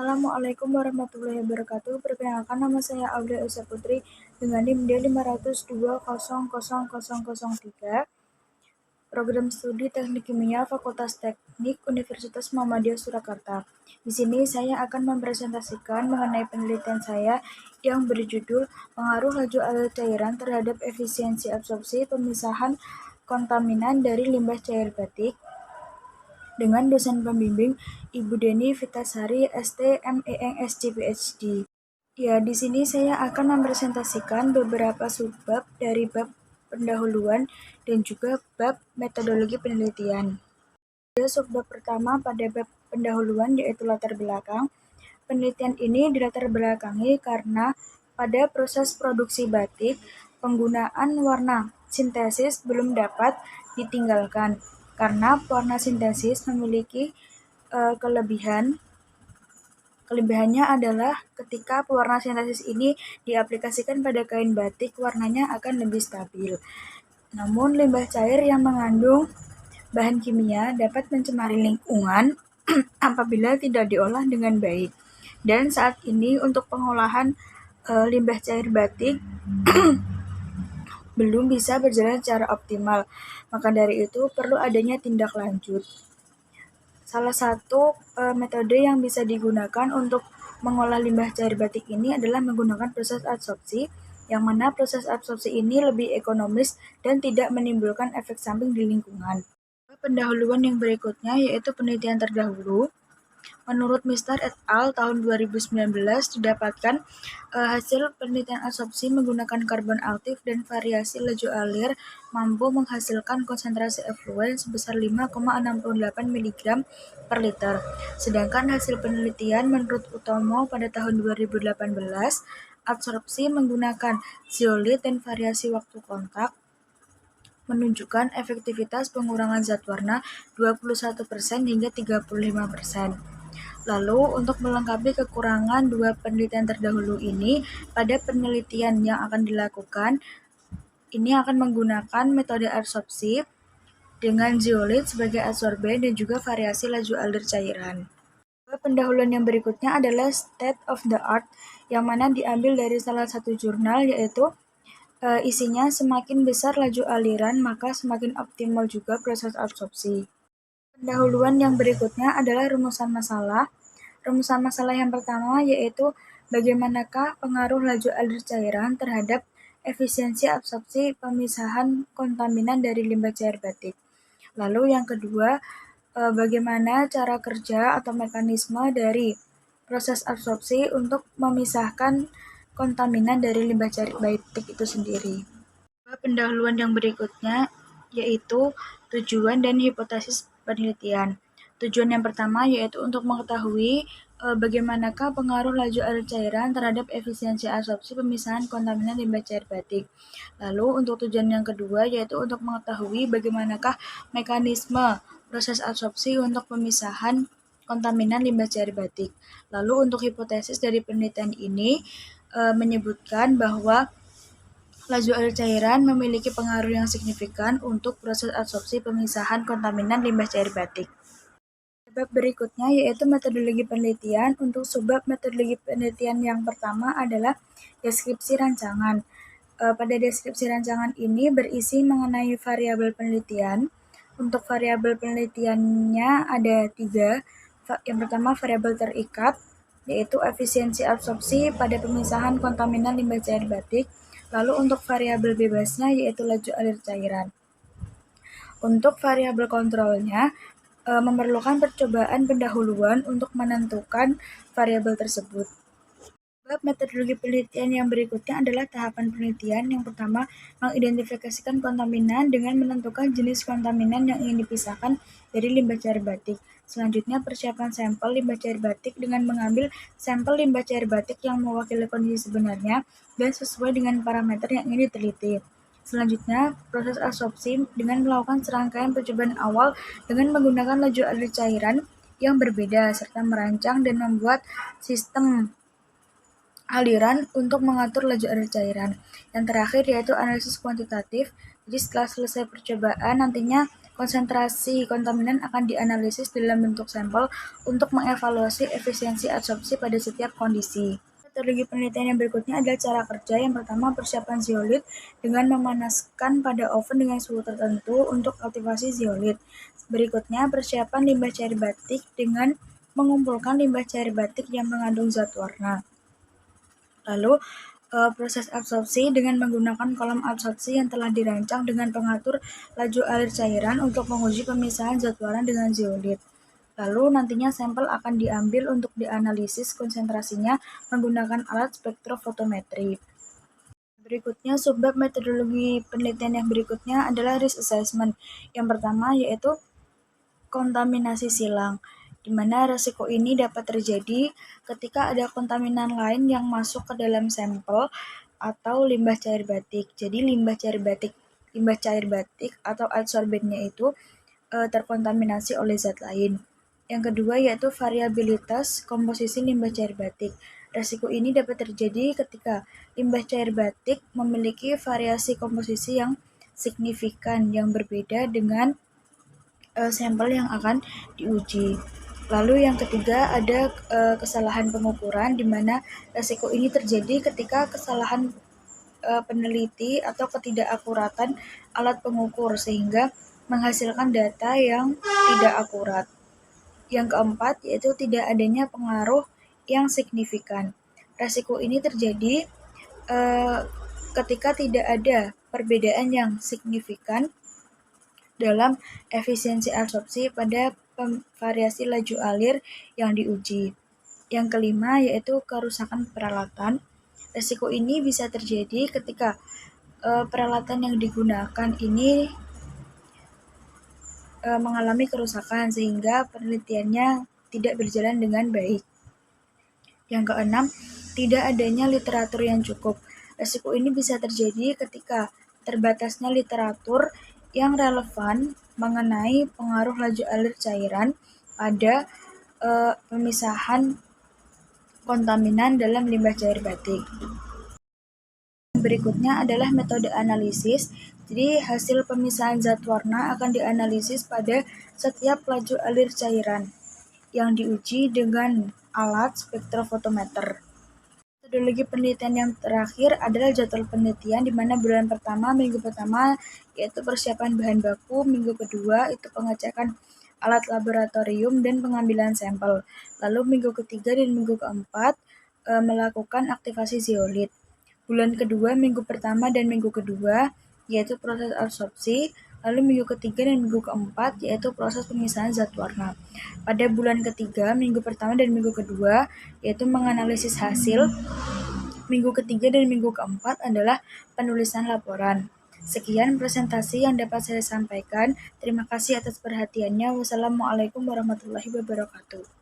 Assalamualaikum warahmatullahi wabarakatuh. Perkenalkan, nama saya Aulia Esa Putri dengan NIM D502000003, Program Studi Teknik Kimia Fakultas Teknik Universitas Muhammadiyah Surakarta. Di sini saya akan mempresentasikan mengenai penelitian saya yang berjudul Pengaruh Laju Alir Cairan terhadap Efisiensi Absorpsi Pemisahan Kontaminan dari Limbah Cair Batik dengan dosen pembimbing Ibu Deni Vitasari ST MEng SC PhD. Ya, di sini saya akan mempresentasikan beberapa subbab dari bab pendahuluan dan juga bab metodologi penelitian. Subbab pertama pada bab pendahuluan yaitu latar belakang. Penelitian ini dilatar belakangi karena pada proses produksi batik, penggunaan warna sintesis belum dapat ditinggalkan karena warna sintesis memiliki Kelebihannya adalah ketika pewarna sintesis ini diaplikasikan pada kain batik, warnanya akan lebih stabil. Namun, limbah cair yang mengandung bahan kimia dapat mencemari lingkungan apabila tidak diolah dengan baik. Dan saat ini untuk pengolahan limbah cair batik belum bisa berjalan secara optimal. Maka dari itu perlu adanya tindak lanjut. Salah satu metode yang bisa digunakan untuk mengolah limbah cair batik ini adalah menggunakan proses adsorpsi, yang mana proses adsorpsi ini lebih ekonomis dan tidak menimbulkan efek samping di lingkungan. Pendahuluan yang berikutnya yaitu penelitian terdahulu. Menurut Mister et al. Tahun 2019 didapatkan hasil penelitian adsorpsi menggunakan karbon aktif dan variasi laju alir mampu menghasilkan konsentrasi efluen sebesar 5,68 mg per liter. Sedangkan hasil penelitian menurut Utomo pada tahun 2018, adsorpsi menggunakan zeolit dan variasi waktu kontak menunjukkan efektivitas pengurangan zat warna 21% hingga 35%. Lalu, untuk melengkapi kekurangan dua penelitian terdahulu ini, pada penelitian yang akan dilakukan, ini akan menggunakan metode adsorpsi dengan zeolit sebagai adsorben dan juga variasi laju alir cairan. Pendahuluan yang berikutnya adalah state of the art, yang mana diambil dari salah satu jurnal, yaitu isinya semakin besar laju aliran, maka semakin optimal juga proses adsorpsi. Pendahuluan yang berikutnya adalah rumusan masalah. Rumusan masalah yang pertama yaitu bagaimanakah pengaruh laju alir cairan terhadap efisiensi absorpsi pemisahan kontaminan dari limbah cair batik. Lalu yang kedua, bagaimana cara kerja atau mekanisme dari proses absorpsi untuk memisahkan kontaminan dari limbah cair batik itu sendiri. Pendahuluan yang berikutnya yaitu tujuan dan hipotesis penelitian. Tujuan yang pertama yaitu untuk mengetahui bagaimanakah pengaruh laju alir cairan terhadap efisiensi absorpsi pemisahan kontaminan limbah cair batik. Lalu untuk tujuan yang kedua yaitu untuk mengetahui bagaimanakah mekanisme proses absorpsi untuk pemisahan kontaminan limbah cair batik. Lalu untuk hipotesis dari penelitian ini menyebutkan bahwa laju alir cairan memiliki pengaruh yang signifikan untuk proses absorpsi pemisahan kontaminan limbah cair batik. Bab berikutnya yaitu metodologi penelitian. Untuk subbab metodologi penelitian yang pertama adalah deskripsi rancangan. Pada deskripsi rancangan ini berisi mengenai variabel penelitian. Untuk variabel penelitiannya ada 3. Yang pertama variabel terikat, yaitu efisiensi absorpsi pada pemisahan kontaminan limbah cair batik. Lalu untuk variabel bebasnya yaitu laju alir cairan. Untuk variabel kontrolnya memerlukan percobaan pendahuluan untuk menentukan variabel tersebut. Bab metodologi penelitian yang berikutnya adalah tahapan penelitian. Yang pertama, mengidentifikasikan kontaminan dengan menentukan jenis kontaminan yang ingin dipisahkan dari limbah cair batik. Selanjutnya, persiapan sampel limbah cair batik dengan mengambil sampel limbah cair batik yang mewakili kondisi sebenarnya dan sesuai dengan parameter yang ingin diteliti. Selanjutnya, proses absorpsi dengan melakukan serangkaian percobaan awal dengan menggunakan laju alir cairan yang berbeda, serta merancang dan membuat sistem aliran untuk mengatur laju alir cairan. Yang terakhir yaitu analisis kuantitatif. Jadi setelah selesai percobaan, nantinya konsentrasi kontaminan akan dianalisis dalam bentuk sampel untuk mengevaluasi efisiensi adsorpsi pada setiap kondisi. Metodologi penelitian yang berikutnya adalah cara kerja. Yang pertama, persiapan zeolit dengan memanaskan pada oven dengan suhu tertentu untuk aktivasi zeolit. Berikutnya, persiapan limbah cair batik dengan mengumpulkan limbah cair batik yang mengandung zat warna. Lalu, proses absorpsi dengan menggunakan kolam absorpsi yang telah dirancang dengan pengatur laju alir cairan untuk menguji pemisahan zat warna dengan zeolit. Lalu nantinya sampel akan diambil untuk dianalisis konsentrasinya menggunakan alat spektrofotometri. Berikutnya, subbab metodologi penelitian yang berikutnya adalah risk assessment. Yang pertama yaitu kontaminasi silang, di mana resiko ini dapat terjadi ketika ada kontaminan lain yang masuk ke dalam sampel atau limbah cair batik. Jadi limbah cair batik atau adsorbennya itu terkontaminasi oleh zat lain. Yang kedua yaitu variabilitas komposisi limbah cair batik. Resiko ini dapat terjadi ketika limbah cair batik memiliki variasi komposisi yang signifikan yang berbeda dengan sampel yang akan diuji. Lalu yang ketiga ada kesalahan pengukuran, di mana resiko ini terjadi ketika kesalahan peneliti atau ketidakakuratan alat pengukur sehingga menghasilkan data yang tidak akurat. Yang keempat yaitu tidak adanya pengaruh yang signifikan. Resiko ini terjadi ketika tidak ada perbedaan yang signifikan dalam efisiensi absorpsi pada variasi laju alir yang diuji. Yang kelima yaitu kerusakan peralatan. Resiko ini bisa terjadi ketika peralatan yang digunakan ini mengalami kerusakan sehingga penelitiannya tidak berjalan dengan baik. Yang keenam, tidak adanya literatur yang cukup. Resiko ini bisa terjadi ketika terbatasnya literatur yang relevan mengenai pengaruh laju alir cairan pada pemisahan kontaminan dalam limbah cair batik. Berikutnya adalah metode analisis. Jadi hasil pemisahan zat warna akan dianalisis pada setiap laju alir cairan yang diuji dengan alat spektrofotometer. Metodologi penelitian yang terakhir adalah jadwal penelitian, di mana bulan pertama, minggu pertama yaitu persiapan bahan baku, minggu kedua itu pengecekan alat laboratorium dan pengambilan sampel. Lalu minggu ketiga dan minggu keempat melakukan aktivasi zeolit. Bulan kedua, minggu pertama dan minggu kedua yaitu proses absorpsi. Lalu minggu ketiga dan minggu keempat yaitu proses pemisahan zat warna. Pada bulan ketiga, minggu pertama dan minggu kedua yaitu menganalisis hasil. Minggu ketiga dan minggu keempat adalah penulisan laporan. Sekian presentasi yang dapat saya sampaikan. Terima kasih atas perhatiannya. Wassalamualaikum warahmatullahi wabarakatuh.